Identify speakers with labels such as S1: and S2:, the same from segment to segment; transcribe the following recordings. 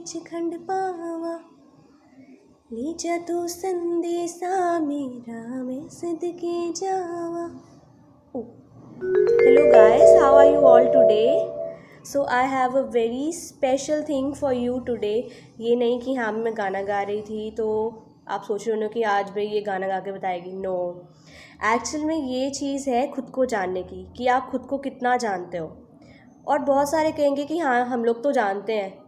S1: विच खंड पावा, ले जा तू संदेशा मेरा, मैं सदके जावा। Oh. Hello guys, how are you all today? So I have a very special thing for you today. ये नहीं कि हाँ मैं गाना गा रही थी तो आप सोच रहे हो कि आज भाई ये गाना गा के बताएगी। नो, एक्चुअल में ये चीज़ है खुद को जानने की, कि आप खुद को कितना जानते हो। और बहुत सारे कहेंगे कि हाँ हम लोग तो जानते हैं,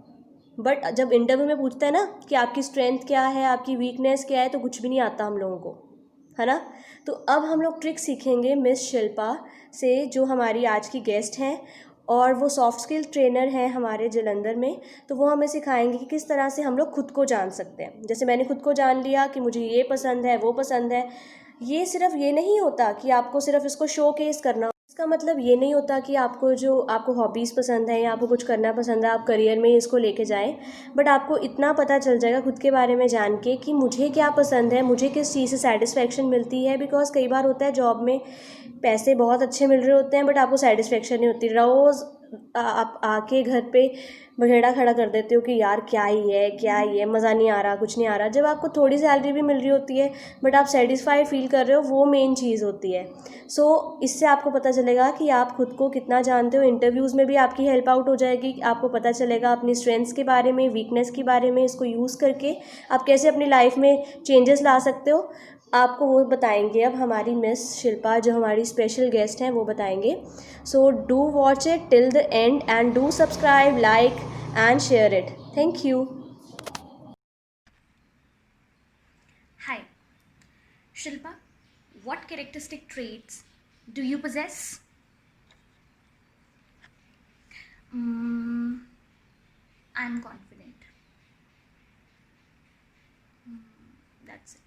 S1: बट जब इंटरव्यू में पूछता है ना कि आपकी स्ट्रेंथ क्या है, आपकी वीकनेस क्या है, तो कुछ भी नहीं आता हम लोगों को, है ना। तो अब हम लोग ट्रिक सीखेंगे मिस शिल्पा से, जो हमारी आज की गेस्ट हैं, और वो सॉफ्ट स्किल ट्रेनर हैं हमारे जलंधर में। तो वो हमें सिखाएंगे कि किस तरह से हम लोग खुद को जान सकते हैं। जैसे मैंने खुद को जान लिया कि मुझे ये पसंद है, वो पसंद है। ये सिर्फ ये नहीं होता कि आपको सिर्फ इसको शो केस करना, इसका मतलब ये नहीं होता कि आपको हॉबीज़ पसंद है या आपको कुछ करना पसंद है आप करियर में इसको लेके जाएं। बट आपको इतना पता चल जाएगा खुद के बारे में जान के कि मुझे क्या पसंद है, मुझे किस चीज़ से सेटिस्फेक्शन मिलती है। बिकॉज कई बार होता है जॉब में पैसे बहुत अच्छे मिल रहे होते हैं बट आपको सेटिस्फेक्शन नहीं होती। रोज़ आप आके घर पे बघेड़ा खड़ा कर देते हो कि यार क्या ही है, क्या ही है, मज़ा नहीं आ रहा, कुछ नहीं आ रहा। जब आपको थोड़ी सैलरी भी मिल रही होती है बट आप सेटिस्फाइड फील कर रहे हो, वो मेन चीज़ होती है। सो इससे आपको पता चलेगा कि आप खुद को कितना जानते हो। इंटरव्यूज़ में भी आपकी हेल्प आउट हो जाएगी, आपको पता चलेगा अपनी स्ट्रेंथ्स के बारे में, वीकनेस के बारे में। इसको यूज़ करके आप कैसे अपनी लाइफ में चेंजेस ला सकते हो, आपको वो बताएंगे अब हमारी मिस शिल्पा, जो हमारी स्पेशल गेस्ट हैं, वो बताएंगे। So do watch it till the end and do subscribe, like and share it. Thank you.
S2: Hi, Shilpa. What characteristic traits do you possess? Mm, I'm confident. That's it.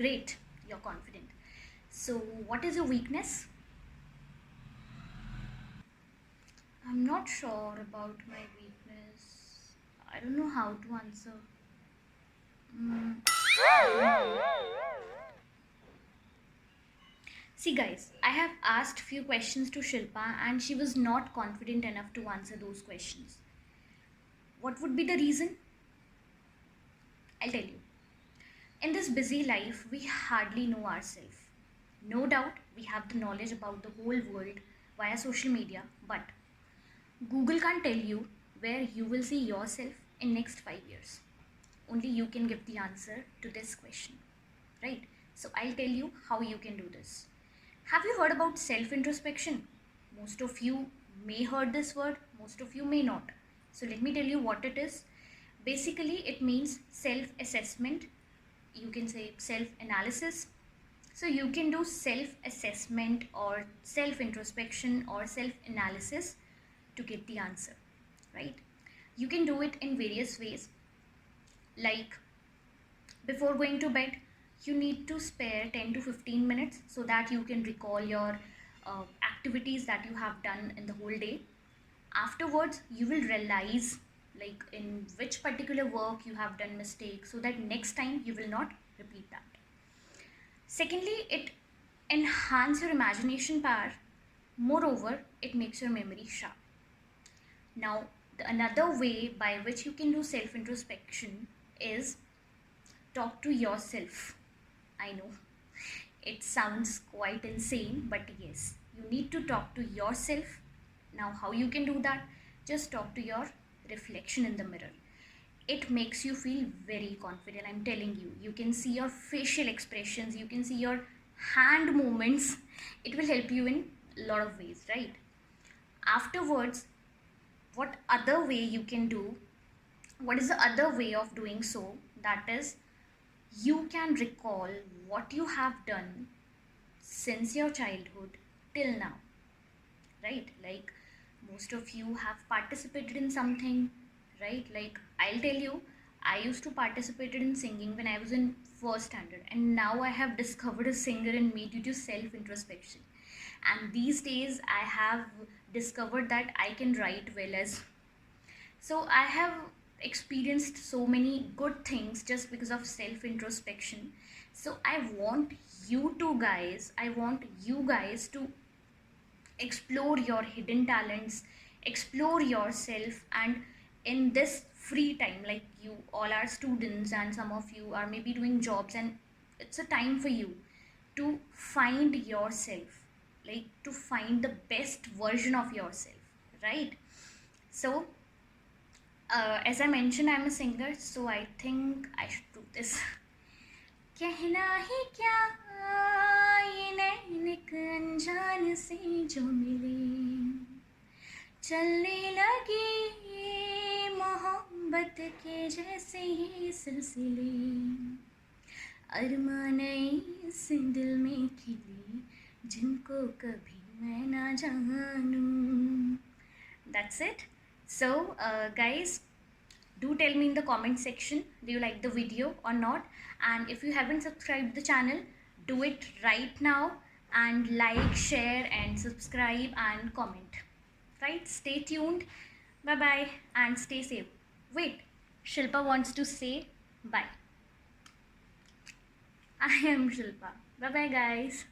S2: Great, you're confident. So, what is your weakness? I'm not sure about my weakness. I don't know how to answer. Mm. See, guys, I have asked few questions to Shilpa and she was not confident enough to answer those questions. What would be the reason? I'll tell you. In this busy life, we hardly know ourselves. No doubt, we have the knowledge about the whole world via social media, but Google can't tell you where you will see yourself in next 5 years. Only you can give the answer to this question, right? So I'll tell you how you can do this. Have you heard about self-introspection? Most of you may heard this word, most of you may not. So let me tell you what it is. Basically, it means self-assessment. You can say self-analysis. So you can do self-assessment or self-introspection or self-analysis to get the answer, right? You can do it in various ways. Like before going to bed, you need to spare 10 to 15 minutes so that you can recall your activities that you have done in the whole day. Afterwards, you will realize like in which particular work you have done mistakes so that next time you will not repeat that. Secondly, it enhances your imagination power. Moreover, it makes your memory sharp. Now, another way by which you can do self introspection is talk to yourself. I know it sounds quite insane, but yes, you need to talk to yourself. Now, how you can do that? Just talk to your reflection in the mirror. It makes you feel very confident. I'm telling you, you can see your facial expressions, you can see your hand movements. It will help you in a lot of ways, right? Afterwards, what other way you can do? What is the other way of doing so? That is, you can recall what you have done since your childhood till now, right? Like most of you have participated in something, right? Like I'll tell you, I used to participate in singing when I was in first standard, and now I have discovered a singer in me due to self introspection. And these days I have discovered that I can write well as. So I have experienced so many good things just because of self introspection. So I want you guys to explore your hidden talents, explore yourself, and in this free time, like you all are students and some of you are maybe doing jobs, and it's a time for you to find yourself, like to find the best version of yourself, right? So as I mentioned, I'm a singer, so I think I should do this. कहना ही क्या, ये नैन एक अनजान से जो मिले, चलने लगी मोहब्बत के जैसे ये सिलसिले, अरमान इस दिल में खिले जिनको कभी मैं ना जानूं. That's it. So guys, do tell me in the comment section, do you like the video or not? And if you haven't subscribed the channel, do it right now, and like, share and subscribe and comment, right? Stay tuned. Bye bye and stay safe. Wait, Shilpa wants to say bye. I am Shilpa. Bye bye guys.